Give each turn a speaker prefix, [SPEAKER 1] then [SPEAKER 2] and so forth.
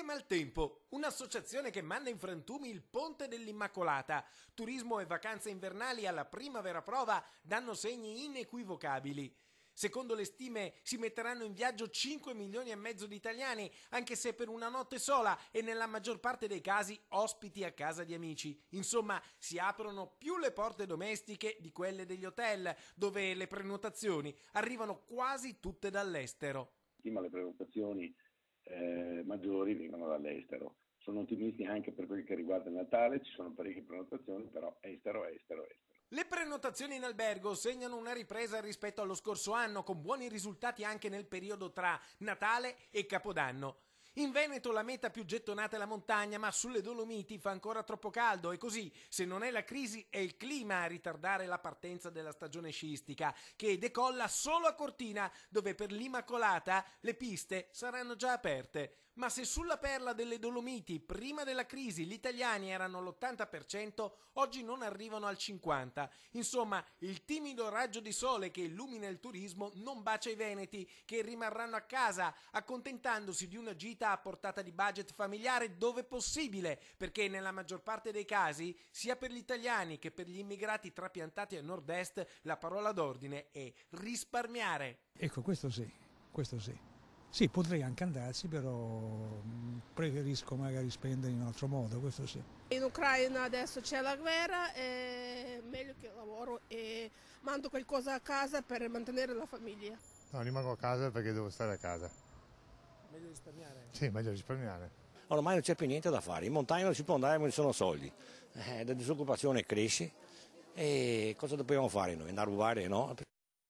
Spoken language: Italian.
[SPEAKER 1] Insieme al tempo, un'associazione che manda in frantumi il Ponte dell'Immacolata. Turismo e vacanze invernali alla prima vera prova danno segni inequivocabili. Secondo le stime si metteranno in viaggio 5 milioni e mezzo di italiani, anche se per una notte sola e nella maggior parte dei casi ospiti a casa di amici. Insomma, si aprono più le porte domestiche di quelle degli hotel, dove le prenotazioni arrivano quasi tutte dall'estero.
[SPEAKER 2] Le prenotazioni maggiori vengono dall'estero. Sono ottimisti anche per quel che riguarda il Natale, ci sono parecchie prenotazioni, però estero.
[SPEAKER 1] Le prenotazioni in albergo segnano una ripresa rispetto allo scorso anno, con buoni risultati anche nel periodo tra Natale e Capodanno. In Veneto la meta più gettonata è la montagna, ma sulle Dolomiti fa ancora troppo caldo e così, se non è la crisi, è il clima a ritardare la partenza della stagione sciistica, che decolla solo a Cortina, dove per l'Immacolata le piste saranno già aperte. Ma se sulla perla delle Dolomiti, prima della crisi, gli italiani erano l'80%, oggi non arrivano al 50%. Insomma, il timido raggio di sole che illumina il turismo non bacia i veneti, che rimarranno a casa, accontentandosi di una gita a portata di budget familiare dove possibile, perché nella maggior parte dei casi, sia per gli italiani che per gli immigrati trapiantati a nord-est, la parola d'ordine è risparmiare.
[SPEAKER 3] Ecco, questo sì. Sì, potrei anche andarci, però preferisco magari spendere in un altro modo, questo sì.
[SPEAKER 4] In Ucraina adesso c'è la guerra, è meglio che lavoro e mando qualcosa a casa per mantenere la famiglia.
[SPEAKER 5] No, rimango a casa perché devo stare a casa.
[SPEAKER 1] Meglio risparmiare?
[SPEAKER 5] Sì, meglio risparmiare.
[SPEAKER 6] Ormai non c'è più niente da fare, in montagna non si può andare ma ci sono soldi, la disoccupazione cresce e cosa dobbiamo fare noi? Andare a rubare, no?